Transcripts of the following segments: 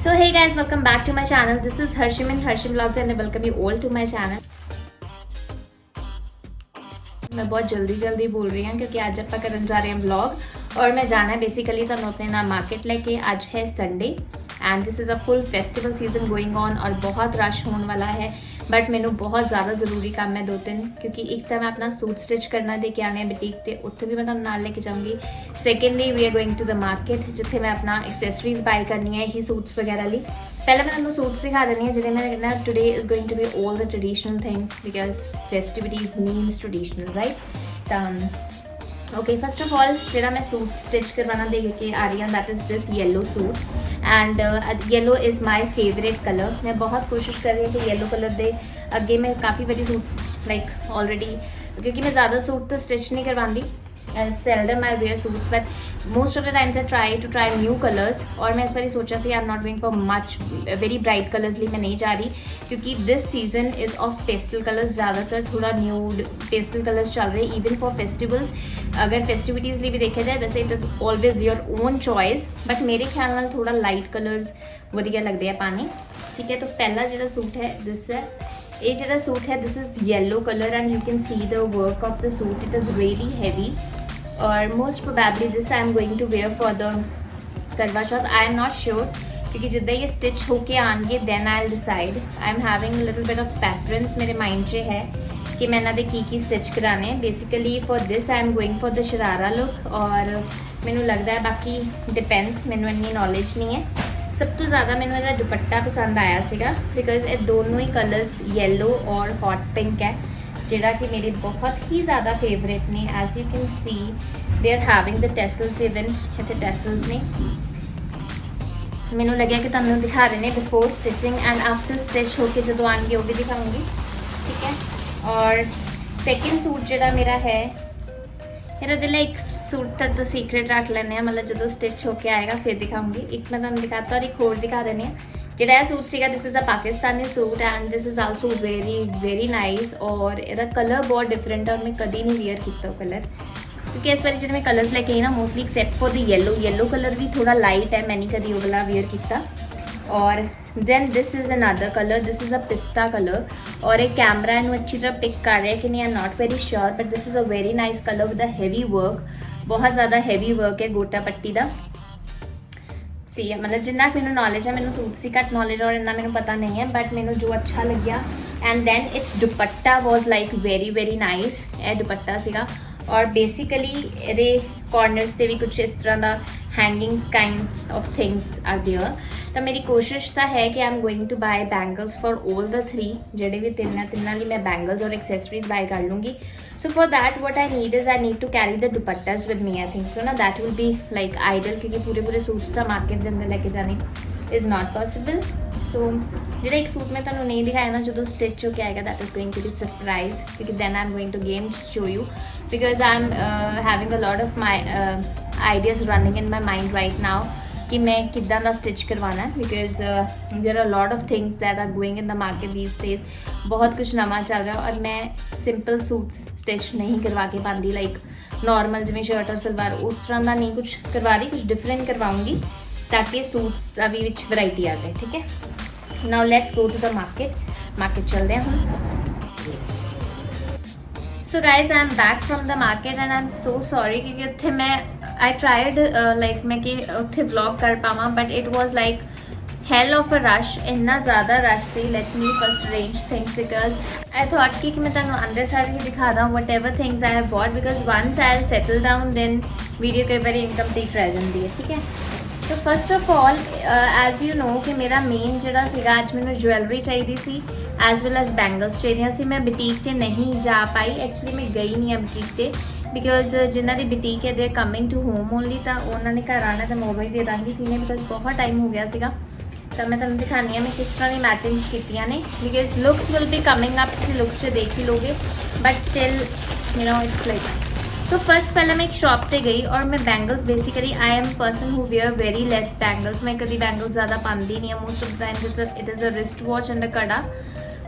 So hey guys, welcome back to my channel. This is Harshim and Harshim Vlogs and I welcome you all to my channel. मैं बहुत जल्दी बोल रही हूँ क्योंकि आज ਆਪਾਂ ਕਰਨ ਜਾ ਰਹੇ ਹਾਂ vlog और मैं जाना है बेसिकली ਤੁਹਾਨੂੰ अपने नाल मार्केट लेके। आज है Sunday and this is a full festival season going on और बहुत रश होने वाला है। बट मैनू बहुत ज़्यादा ज़रूरी काम है 2-3 क्योंकि एक तो मैं अपना सूट स्टिच करना दे के आने बुटीक से, उत्थे भी मैं तुहानू नाल लेके जाऊँगी। Secondly we are going to the market जिथे मैं अपना एक्सैसरीज बाय करनी है ही सूट्स वगैरह ली। पहले मैं तुहानू सूट्स दिखा देनी है जिन्हें मैं कहना today is going to be all the traditional things because festivities means traditional right. Okay first of all जो मैं सूट स्टिच करवाना दे के आ रही हूँ that is this yellow suit and yellow is my favourite colour. मैं बहुत कोशिश कर रही हूँ कि येलो कलर दे अगे मैं काफ़ी बारी सूट्स लाइक ऑलरेडी क्योंकि मैं ज़्यादा सूट तो स्टिच नहीं करवाती seldom I wear suits but most of the times I try new colours. और मैं इस बार सोचा see I am not going for much very bright colours लिए मैं नहीं जा रही क्योंकि this season is of pastel colours, ज़्यादातर थोड़ा न्यूड पेस्टल कलर्स चल रहे इवन फॉर फेस्टिवल्स। अगर फेस्टिविटीज़ लिए भी देखा जाए वैसे it is always your own choice but मेरे ख्याल नाल थोड़ा लाइट कलर्स वधिया लगते हैं पाने। ठीक है तो पहला जो सूट है दिस है ये जो सूट है this is yellow colour and you can see the work of the suit it is really heavy और most probably this I am going to wear for the Karva Chauth. I am not sure क्योंकि जिदा ये stitch होके आएंगे then I will decide. I am having little bit of patterns मेरे mind से है कि मैं इन्होंने की स्टिच कराने। Basically for this I am going for the sharara look और मैनू लगता है बाकी डिपेंड्स मैनू इन्नी नॉलेज नहीं है। सब तो ज़्यादा मैनू इसका दुपट्टा पसंद आया सीगा बिकॉज ये दोनों ही कलर्स येलो और हॉट पिंक है जिहड़ा कि मेरे बहुत ही ज़्यादा फेवरेट ने। As you can see they are having the tassels even इतने टैसल्स ने। मैनू लगे कि तुहानू दिखा रहे हैं before stitching and after stitch होके जो आएंगे वो भी दिखाऊंगी। ठीक है और सैकेंड सूट जो मेरा है मेरा दिल एक सूट तक तो सीक्रेट रख लेने मतलब जो स्टिच होके आएगा फिर दिखाऊंगी। एक मैं तुहानू दिखाता और एक होर दिखा देने जोड़ा सूट सीगा this is a Pakistani suit and this is also very nice और इसका कलर बहुत डिफरेंट है और मैं कभी नहीं वेयर किया कलर क्योंकि इस बार जो मैं कलर्स लेके आई ना mostly except for the yellow colour भी थोड़ा लाइट है मैंने कभी वो वाला वेयर किया। और then this is another colour this is a pista colour और एक कैमरा इनू अच्छी तरह पिक कर रहा है कि नहीं आई am not very sure but this is a very nice colour with a heavy work. बहुत ज़्यादा हैवी वर्क है गोटा पट्टी का सी है मतलब जिन्ना मैंने नॉलेज है मैंने सूट से घट नॉलेज और इन्ना मैंने पता नहीं है बट मैंने जो अच्छा लग्या and then it's dupatta was like very nice. यह दुपट्टा सीगा और बेसिकली ये कॉर्नर्स से भी कुछ इस तरह का hangings kind of things are there. तो मेरी कोशिश तो है कि I am going to buy bangles for all the 3 जेडे भी तिन्ना मैं बैंगल्स और एक्सेसरीज बाय कर लूँगी। So for that what I need is I need to carry the dupattas with me I think so ना that will be like ideal क्योंकि पूरे suits का मार्केट के अंदर लेके जाने इज़ नॉट पॉसिबल। सो जो एक सूट मैं तुहानू नहीं दिखाया ना जो स्टिच होके आएगा that is going to be surprise क्योंकि then I am going to game show you because I am having a lot of my ideas running in my mind right now कि मैं किदा का स्टिच करवाना है because there are lot of things that are going in the market these days. बहुत कुछ नवा चल रहा है और मैं सिंपल सूट्स स्टिच नहीं करवा के पाती लाइक नॉर्मल जिमें शर्ट और सलवार उस तरह का नहीं कुछ करवा रही कुछ डिफरेंट करवाऊँगी ताकि सूट्स का भी विच वैरायटी आ जाए। ठीक है now let's go to the market चलते हैं हम। So guys I am back from the market and I am so sorry क्योंकि उत्थे मैं आई ट्राइड लाइक मैं कि उत्थे व्लॉग कर पावा but it was like hell of a rush इन्ना ज़्यादा रश से। Let me first arrange things because I thought कि मैं तुहानू अंदर सारे ही दिखा दा whatever things I have bought because once I will settle down then video कई बार इनकम्प्लीट रह जाती है। ठीक है तो first of all as you know कि मेरा मेन जोड़ा सीगा अज मैंने ज्वैलरी चाहिए सी एज वेल एज बैंगल्स चाहिए सी। मैं बुटीक से नहीं जा पाई एक्चुअली मैं गई नहीं है बुटीक से बिकॉज जिन्हों की बुटीक है they coming to home only तो उन्होंने घर आना तो मैं वो ही दे दाँगी सीने बिकॉज बहुत टाइम हो गया सीगा। तो मैं तुहानू दिखानी मैं किस तरह की मैचिंग्स कीतियां ने because looks will be coming up तुसीं लुक्स से देख ही लोगे but still you know it's like. तो फर्स्ट पहले मैं एक शॉप पे गई और मैं bangles basically I am person who wear very less bangles. मैं कभी बैंगल्स ज़्यादा पाती नहीं है most of the time it is a wrist watch and a kada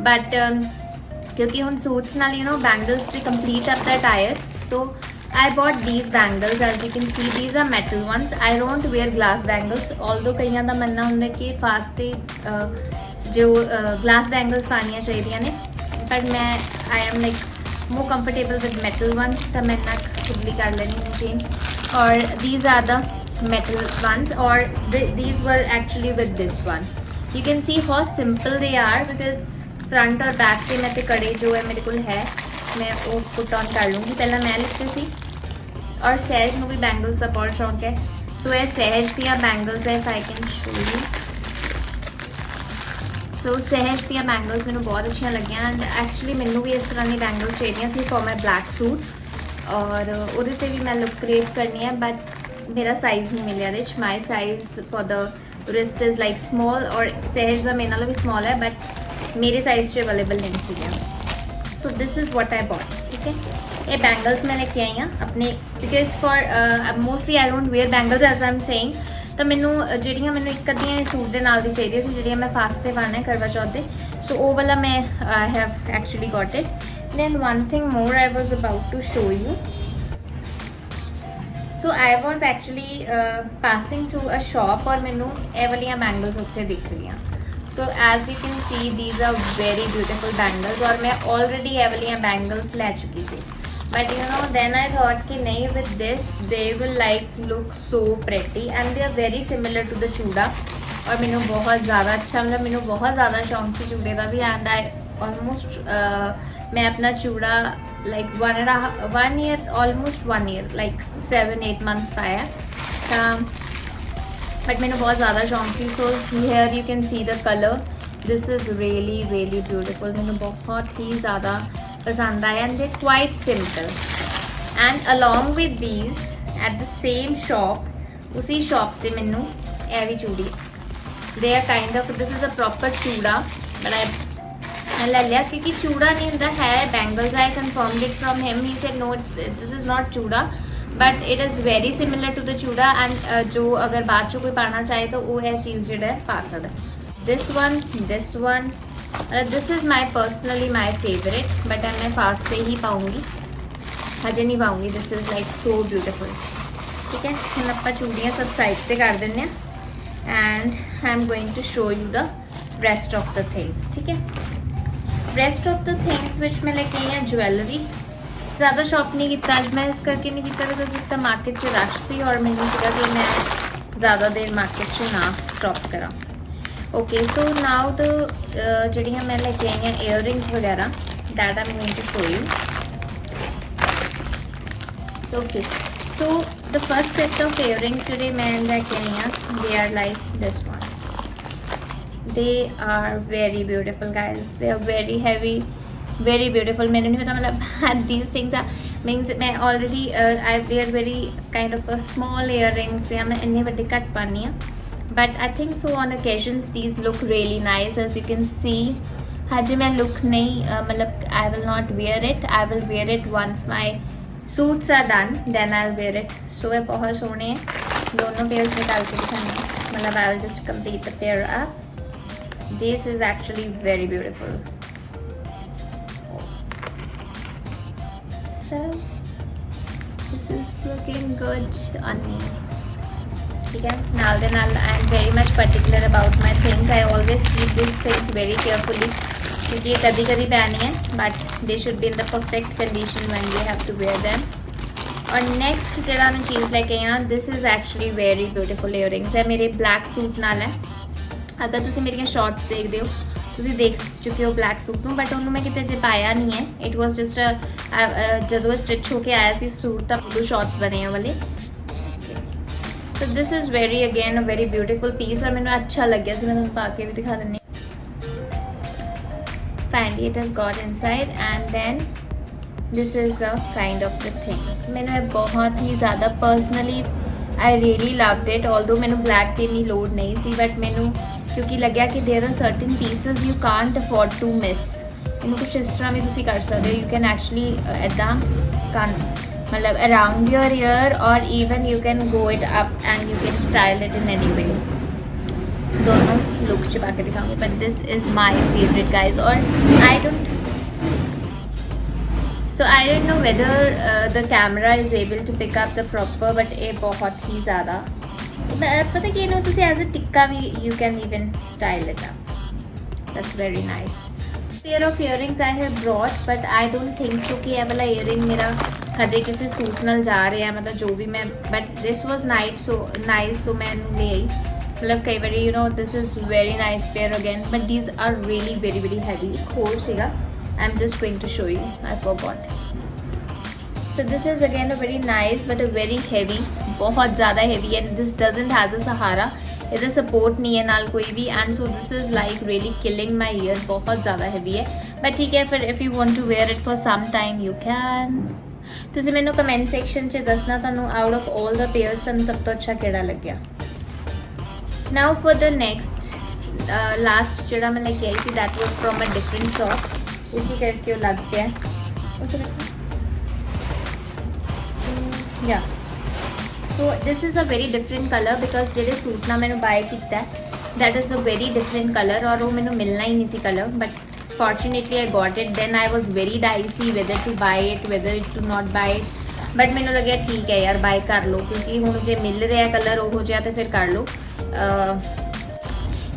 but क्योंकि हम सूट्स नाल यू नो बैंगल्स से कंप्लीट आता है टायर तो I bought these bangles. As you can see, these are metal ones. I don't wear glass bangles. Although कईयां दा मनना हुंदा कि फास्ट ते जो glass bangles पानियां चाहिदियां ने, but मैं I am like more comfortable with metal ones. तो मैं ना खुद भी कर लेनी हूँ change. और these are the metal ones. और these were actually with this one. You can see how simple they are because front और back पे मैं ते कड़े जो है मेरे को है मैं वो पुट ऑन कर लूँगी। पहला मैं लिखती सी और सहज में भी बैंगल्स का बहुत शौक है। सो ये सहज दिया बैंगल्स है, if I can show you. So Sahaj दिया बैंगल्स मैंने बहुत अच्छी लगियां एंड एक्चुअली मैंने भी इस तरह की बैंगल्स चाहिए थी फॉर माई ब्लैक सूट और वो से भी मैं लुक क्रिएट करनी है, बट मेरा साइज़ नहीं मिले ये। My size for the wrist is like small और सहज का मेरे नालों भी स्मॉल है, बट मेरे साइज़ च अवेलेबल नहीं सी। So this is what I bought. ठीक है, ये बैंगल्स मैं लेके आई हाँ अपने, because for mostly I don't wear bangles as I am saying. तो मैनू ਜਿਹੜੀਆਂ ਮੈਨੂੰ ਇੱਕ ਅੱਧੀਆਂ सूट ਦੇ ਨਾਲ ਦੀ ਚਾਹੀਦੀਆਂ ਸੀ ਜਿਹੜੀਆਂ ਮੈਂ ਫਾਸਟ ਤੇ ਪਾਣਾ ਹੈ ਕਰਵਾ ਚੌਥ ਤੇ। ਸੋ ਉਹ ਵਾਲਾ ਮੈਂ have actually got it. Then one thing more I was about to show you. So I was actually passing through a shop और मैनू ਇਹ ਵਾਲੀਆਂ बैंगल्स ਉੱਥੇ दिख रही। So as you can see these are very beautiful bangles और मैं already ये वाली बैंगल्स ले चुकी थी, but you know then I thought कि नहीं with this they will like look so pretty and they are very similar to the chooda. और मैंने बहुत ज़्यादा अच्छा मतलब मैंने बहुत ज़्यादा शौक से चूड़े का भी एंड आई ऑलमोस्ट मैं अपना चूड़ा like 1 year almost 1 year like 7-8 months पाया। बट मैंने बहुत ज़्यादा शौक थी। So here you can see the colour, this is really really beautiful. मैंने बहुत ही ज़्यादा पसंद आया and they quite simple. And along with these at the same shop उसी शॉप से मैनू ए भी चूड़ी they are kind of this is a proper chooda but मैं ले लिया क्योंकि चूड़ा नहीं होता है bangles. I confirmed it from him, he said no this is not chooda but it is very similar to the chooda and जो अगर बाद चो कोई पाना चाहे तो वो है चीज़ जो है पा सकता। This one this is my personally my favourite but मैं फास्ट पे ही पाऊँगी, हजे नहीं पाऊँगी। This is like so beautiful. ठीक है, हम आप चूड़ियाँ सब साइड से कर दें and I am going to show you the rest of the things. ठीक है, rest of the things which मैं लेके आई हाँ ज्वैलरी। ज़्यादा शॉप नहीं किया अज मैं इस करके नहीं किया बिकॉज एक तो मार्केट च रश सी और मैंने सीगा कि मैं ज़्यादा देर मार्केट च ना स्टॉप करा। ओके सो नाउ द जड़ियाँ मैं लेके आई हैं ईयररिंग्स वगैरह that I am going to show you. Okay so the first set of earrings जोड़े मैं लेके आई हाँ they are like this one. They are very beautiful guys, they are very heavy very beautiful. मैंने नहीं पता मतलब दीज थिंग्स आर मीन्स मैं already I wear very kind of a small earrings या मैं इन्ने बड़े घट पानी हाँ but I think so on occasions these look really nice as you can see. हजे मैं लुक नहीं मतलब I will not wear it, I will wear it once my suits are done then I will wear it. So ये बहुत सोहने हैं, दोनों pairs निकाल के दिखाने मतलब I will just complete the pair up. This is actually very beautiful. So this is looking good on me. ठीक है, नाल दे नाल I am very much particular about my things. I always keep these things very carefully क्योंकि ये कभी कभी पहनी है but they should be in the perfect condition when you have to wear them. और next जरा मैं चीज़ लेके आई ना this is actually very beautiful earrings है मेरे black suit नाल है। अगर तुसी मेरी शॉर्ट्स देखते हो ਤੁਸੀਂ देख चुके हो ब्लैक सूट में बट उन्होंने मैं कितने अजे पाया नहीं है। इट वॉज जस्ट जो स्टिच होके आया सी सूट तो दो शॉर्ट्स बने हैं वाले। तो this is very again a very beautiful piece और मैंने अच्छा लग गया मैं पा के भी दिखा देनी। Finally it has got inside and then this is a kind of the thing. मैंने बहुत ही ज़्यादा personally I really loved it although मैंने ब्लैक की इन्नी लोड नहीं सी बट मैनू क्योंकि लग्या कि there are certain pieces you can't afford to miss. इन्हों कुछ इस तरह भी तुम कर सकते हो, यू कैन एक्चुअली इदा मतलब अराउंड योर ईयर और even you can go it up and you can style it in any way. दोनों लुक च पा के दिखाऊंगी but this is my favourite guys. और I don't so I don't know whether the camera is able to pick up the proper, but ये बहुत ही ज़्यादा पता कि ना तुसी एज अ टिक्का भी you can even style it up. That's very nice. Pair of earrings I have brought, but I don't think so कि यह वाला ईयरिंग मेरा हजे किसी सूट नाल जा रहा है, मतलब जो भी मैं, but this was nice so मैं ले आई. मतलब कई बार you know this is very nice pair again, but these are really very very heavy. एक होल सीगा, I am just going to show you, I forgot. So this is again a very nice but a very heavy, बहुत ज़्यादा heavy, and this doesn't has a सहारा, इधर support नहीं है नाल कोई भी. And so this is like really killing my ear, बहुत ज़्यादा हैवी है. बट ठीक है, फिर if you want to wear it for some time you can. तुसीं मैनू कमेंट सैक्शन च दसना तुहानू out of all the pairs तुहानू सब तो अच्छा किहड़ा लग्या. Now for the next last जिहड़ा मैं लेके आई थी, that was from a different shop, इसी करके वो लग गया या. So this is a very different colour, because जिहड़े सूट ना मैंने बाय किया that is a very different colour, और वो मैंने मिलना ही नहीं सी colour, but fortunately I got it. Then I was very dicey whether to buy it, whether to not buy it, but मैंने लगे ठीक है यार बाय कर लो, क्योंकि हुण जे मिल रहा है कलर वो जिहा तो फिर कर लो.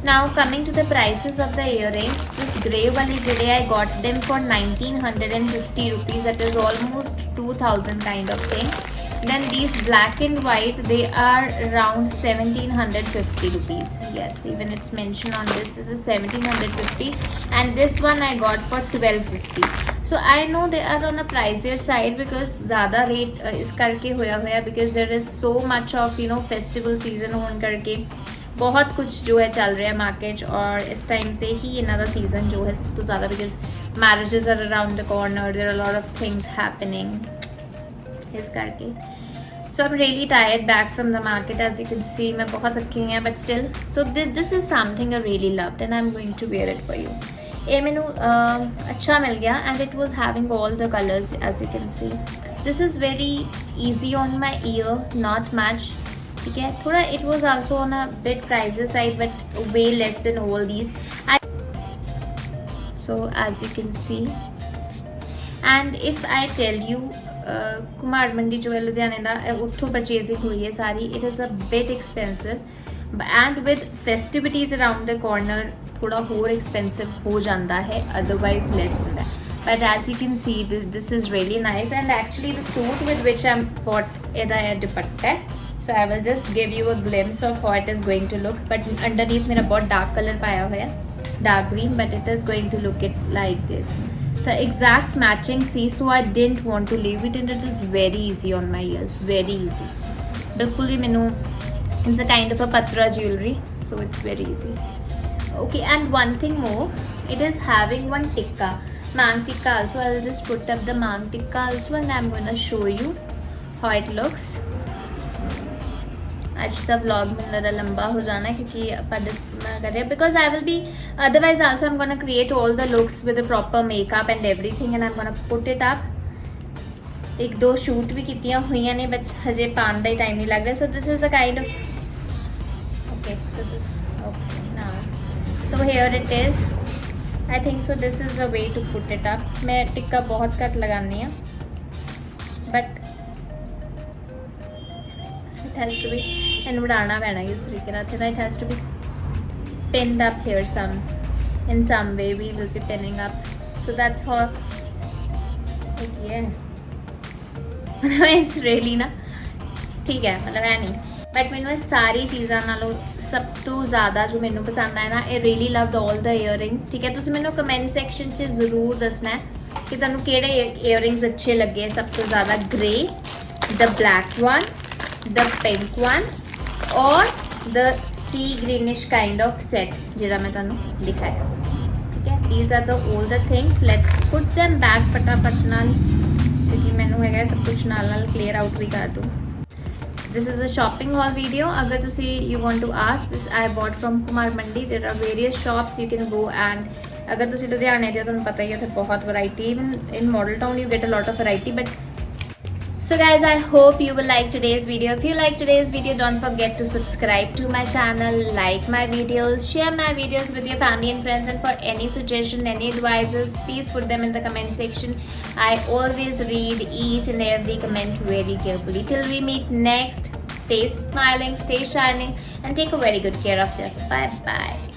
Now coming to the prices of the earrings, this grey one is today I got them for 1950 rupees, that is almost 2000 kind of thing. Then these black and white, they are around 1750 rupees. Yes, even it's mentioned on this is 1750, and this one I got for 1250. So I know they are on a pricier side because ज़्यादा rate इस करके होया because there is so much of you know festival season होने करके बहुत कुछ जो है चल रहा है मार्केट, और इस टाइम पे ही इनका सीजन जो है तो ज़्यादा, because marriages are around the corner, there are a lot of things happening इस करके. So I'm really tired back from the market, as you can see मैं बहुत थकी हुई हूँ, but still so this is something I really loved and I'm going to wear it for you. ये मैंने अच्छा मिल गया, and it was having all the colors as you can see. This is very easy on my ear, not much. ठीक है, थोड़ा it was also on a bit pricey side but way less than all these. So as you can see, and if I tell you Kumar मंडी जो है लुधियाने का उत्थों purchasing हुई है सारी, it is a bit expensive and with festivities around the corner थोड़ा होर expensive हो जाता है, अदरवाइज लेस होता है. But as you can see this is really nice, and actually the suit with which I bought इहदा दुपट्टा है. So I will just give you a glimpse of how it is going to look. But underneath मेरा बहुत dark colour पाया हुआ है, dark green, but it is going to look it like this. The exact matching see, so I didn't want to leave it, and it is very easy on my ears, very easy. बिल्कुल भी मैंने, it's a kind of a patra jewelry, so it's very easy. Okay, and one thing more, it is having one tikka, mang tikka also. I'll just put up the mang tikka also, and I'm gonna show you how it looks. आज का vlog में ज़्यादा लंबा हो जाना है क्योंकि अपन कर रहे हैं, because I will be otherwise also I am gonna create all the looks with proper makeup and everything, and I am gonna put it up. एक दो शूट भी कीतियां हुई ने, बट हजे पाने का ही टाइम नहीं लग रहा. So this is a kind of okay, this is okay now. So here it is, I think so this is a way to put it up. मैं टिक्का बहुत घट लगानी है, but it has to be and उड़ाना पैना इस तरीके ना, it has to be pinned up here in some way. We will be pinning up, so that's how it's really ना ठीक है, मतलब है नहीं, बट मैंने सारी चीज़ों नालों सब तो ज़्यादा जो मैंने पसंद आया ना, आई really loved all the earrings. ठीक है, तुसीं मैंने कमेंट सैक्शन च ज़रूर दसना है कि तुहानूं किहड़े ईयरिंग्स अच्छे लगे सब तो ज़्यादा. Grey, the black ones, the pink ones, और the sea greenish kind of set जिहड़ा मैं तुहानूं दिखाया. ठीक है, these are the all the things. Let's put them back फटाफट नाल, क्योंकि मैनू है सब कुछ नाल नाल क्लियर आउट भी कर दूँ. This is a shopping haul video. अगर तुसी you want to ask, this I bought from Kumar Mandi. There are various shops you can go, and अगर तुसी लुधियाने दे तुहानूं पता ही है बहुत variety. Even in Model Town you get a lot of variety, but So guys, I hope you will like today's video. If you like today's video, don't forget to subscribe to my channel, like my videos, share my videos with your family and friends, and for any suggestion, any advices, please put them in the comment section. I always read each and every comment very carefully. Till we meet next, stay smiling, stay shining, and take a very good care of yourself. Bye bye.